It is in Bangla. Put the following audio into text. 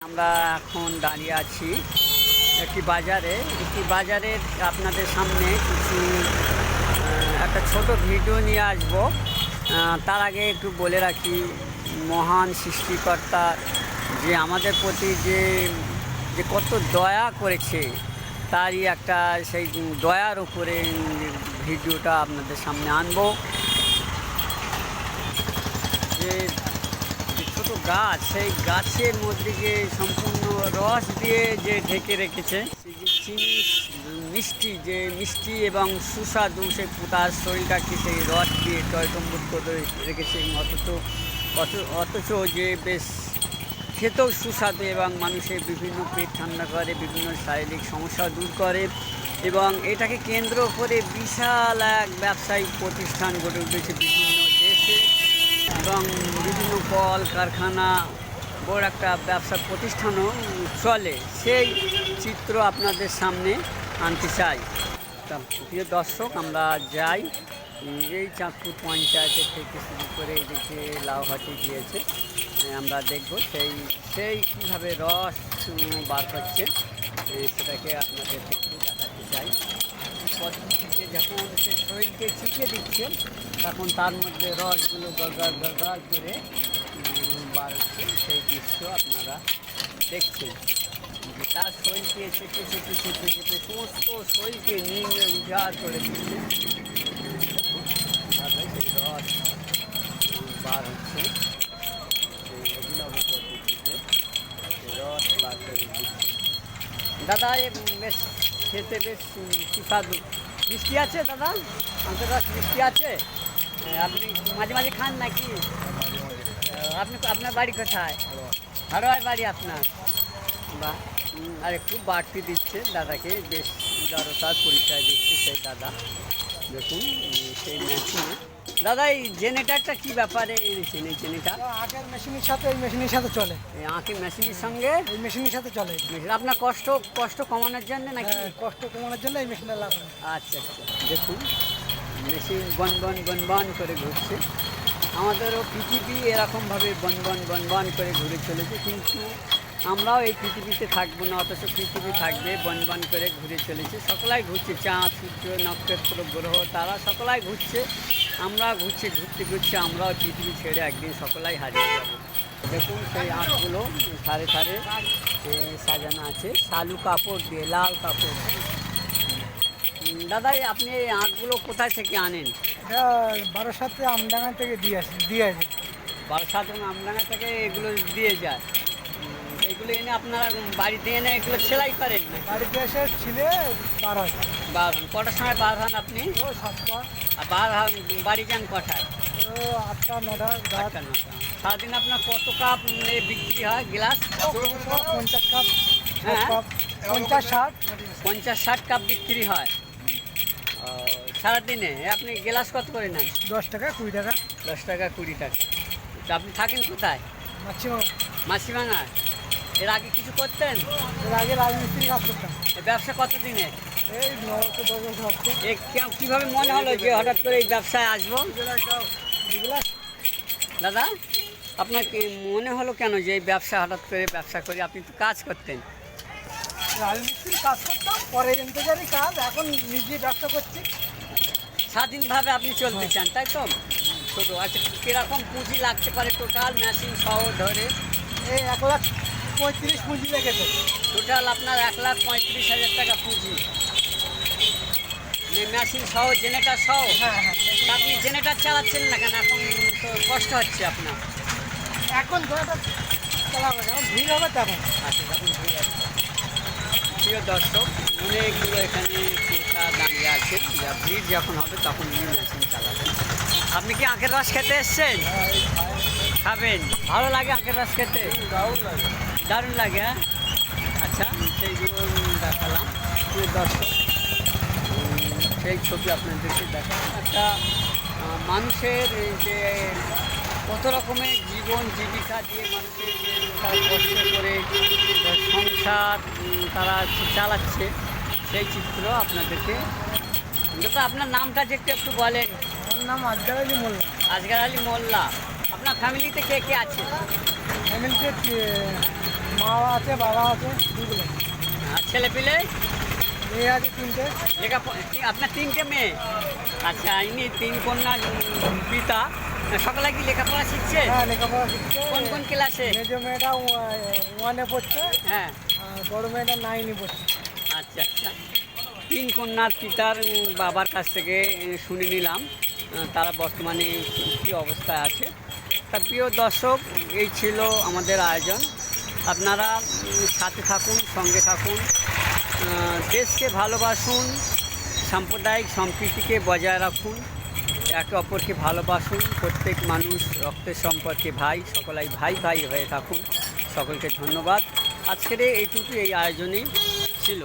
আমরা এখন দাঁড়িয়ে আছি একটি বাজারের আপনাদের সামনে কিছু একটা ছোট ভিডিও নিয়ে আসব। তার আগে একটু বলে রাখি, মহান সৃষ্টিকর্তা যে আমাদের প্রতি যে কত দয়া করেছে, তারই একটা সেই দয়ার উপরে ভিডিওটা আপনাদের সামনে আনবো। যে ছোটো গাছ, সেই গাছের মধ্যে যে সম্পূর্ণ রস দিয়ে যে ঢেকে রেখেছে, সেই যে চিনি মিষ্টি এবং সুস্বাদু সেই তার শরীরটাকে সেই রস দিয়ে টয়টম্বুর করে রেখেছে। অথচ যে বেশ খেতেও সুস্বাদু এবং মানুষের বিভিন্ন পেট ঠান্ডা করে, বিভিন্ন শারীরিক সমস্যা দূর করে, এবং এটাকে কেন্দ্র করে বিশাল এক ব্যবসায়িক প্রতিষ্ঠান গড়ে উঠেছে বিভিন্ন দেশে, এবং বিভিন্ন কল কারখানা, বড় একটা ব্যবসা প্রতিষ্ঠানও চলে। সেই চিত্র আপনাদের সামনে আনতে চাই। প্রিয় দর্শক, আমরা যাই এই চাঁদপুর পঞ্চায়েতের থেকে শুরু করে এদিকে লাউহাটি গিয়েছে, আমরা দেখব সেই কীভাবে রস বার হচ্ছে, সেটাকে আপনাদেরকে একটু দেখাতে চাই। পদ্ধতিতে যখন সে শরীরকে চিপে দিচ্ছে, তখন তার মধ্যে রসগুলো গড়গড় করে বার হচ্ছে, সেই দৃশ্য আপনারা দেখছেন। তার শরীরকে চেপে সমস্ত শরীরকে নিয়ে উজাড় করে দিচ্ছে, সেই রস বার হচ্ছে সেই অভিনব পদ্ধতিতে রস বার করে দিচ্ছে। দাদা, বেশ খেতে বেশ সুস্বাদু। মিষ্টি আছে দাদা? রস মিষ্টি আছে? আপনি মাঝে মাঝে খান নাকি? আপনার বাড়ি কোথায়? হারোয় বাড়ি আপনার? বা আর একটু বাড়তি দিচ্ছে দাদাকে, বেশ উদারতার পরিচয় দিচ্ছে সেই দাদা। দেখুন সেই মেশিনে। দাদা, এই জেনারেটারটা কী ব্যাপারে এনেছেন? এই জেনারেটার আখের মেশিনের সাথে এই মেশিনের সাথে চলে। এই আখের মেশিনের সঙ্গে এই মেশিনের সাথে চলে। আপনার কষ্ট কমানোর জন্য নাকি? কষ্ট কমানোর জন্য এই মেশিনটা লাগানো। আচ্ছা, দেখুন মেশিন বন করে ঘুরছে। আমাদেরও পৃথিবী এরকমভাবে বন করে ঘুরে চলেছে, কিন্তু আমরাও এই পৃথিবীতে থাকবো না, অথচ পৃথিবী থাকবে বন করে ঘুরে চলেছে। সকলাই ঘুরছে, চাঁদ সূর্য নক্ষত্র গ্রহ তারা সকলাই ঘুরছে, আমরা ঘুরতে আমরাও পৃথিবী ছেড়ে একদিন সকলাই হারিয়ে যাব। দেখুন সেই আঁকগুলো ধারে সাজানো আছে শালু কাপড় দিয়ে, লাল কাপড়। দাদা, আপনি এই আঁকগুলো কোথায় থেকে আনেন? এটা বারাসাতে আমডাঙ্গা থেকে দিয়ে যায়। বারাসাতে আমডাঙ্গা থেকে এগুলো দিয়ে যায়। এগুলো এনে আপনারা বাড়িতে এনে এগুলো সেলাই করেন? বাড়িতে এসে ছিলে বার হয়। কটার সময় বার হন আপনি? 7টা। আর বাড়ি যান কটায়? 8টা 9টা। সারাদিন আপনার কত কাপ বিক্রি হয় গ্লাস? 50 কাপ। হ্যাঁ, 50-60 কাপ বিক্রি হয় সারাদিনে। আপনি গ্লাস কত করে নেন? 10 টাকা 20 টাকা। 10 টাকা 20 টাকা। তো আপনি থাকেন কোথায়? মাছিভাঙা। এর আগে কিছু করতেন? এর আগে রাজমিস্ত্রি কাজ করতাম। ব্যবসা কত দিনে? এই 9-10 বছর হচ্ছে। কীভাবে মনে হলো যে হঠাৎ করে এই ব্যবসায় আসবো? দাদা, আপনার কি মনে হলো কেন যে এই হঠাৎ করে ব্যবসা করি? আপনি তো কাজ করতেন। রাজমিস্ত্রি কাজ করতাম, পরে ইন্তেজারি কাজ, এখন নিজে ব্যবসা করছি। স্বাধীনভাবে আপনি চলতে চান, তাই তো? ছোটো। আচ্ছা, কীরকম পুঁজি লাগতে পারে টোটাল মেশিন সহ ধরে? এই 1,35,000 পুঁজি লেগেছে। টোটাল আপনার 1,35,000 টাকা পুঁজি, মেশিন সহ, জেনারেটার সহ? হ্যাঁ। আপনি জেনারেটার চালাচ্ছেন না কেন? এখন তো কষ্ট হচ্ছে আপনার। এখন চালাবো, যখন ভিড় হবে তখন। আচ্ছা, যখন ভিড় হবে। প্রিয় দর্শক, অনেকগুলো এখানে ক্রেতা দাঁড়িয়ে আছে, ভিড় যখন হবে তখন মেশিন চালাবেন। আপনি কি আখের রস খেতে এসছেন? খাবেন? ভালো লাগে আখের রস খেতে? দারুণ লাগে। হ্যাঁ, আচ্ছা, সেইগুলো দেখালাম। প্রিয় দর্শক, সেই ছবি আপনাদেরকে দেখালাম। একটা মানুষের যে কত রকমের জীবন জীবিকা দিয়ে মানুষের যে তারা কষ্ট করে সংসার তারা চালাচ্ছে, সেই চিত্র আপনাদেরকে। দাদা, আপনার নামটা যে একটু বলেন। আমার নাম আজগার আলী মোল্লা। আজগার আলী মোল্লা। আপনার ফ্যামিলিতে কে কে আছে? ফ্যামিলিতে মা আছে, বাবা আছে, দুগুলো। আর ছেলে পেলে মেয়ে আছে 3টে। আপনার 3টে মেয়ে? আচ্ছা, ইনি 3 কন্যা পিতা। সকলে কি লেখাপড়া শিখছে? হ্যাঁ, লেখাপড়া শিখছে। কোন কোন ক্লাসে? মেজো মেয়েটা 1-এ পড়ছে, হ্যাঁ। আর বড় মেয়েটা 9-এ পড়ছে। আচ্ছা আচ্ছা, 3 কন্যার পিতার বাবার কাছ থেকে শুনে নিলাম তারা বর্তমানে কী অবস্থায় আছে। তা প্রিয় দর্শক, এই ছিল আমাদের আয়োজন। আপনারা সাথে থাকুন, সঙ্গে থাকুন, দেশকে ভালোবাসুন, সাম্প্রদায়িক সম্প্রীতিকে বজায় রাখুন, একে অপরকে ভালোবাসুন। প্রত্যেক মানুষ রক্তের সম্পর্কে ভাই, সকলাই ভাই ভাই হয়ে থাকুন। সকলকে ধন্যবাদ। আজকের এইটুকু এই আয়োজনেই ছিল।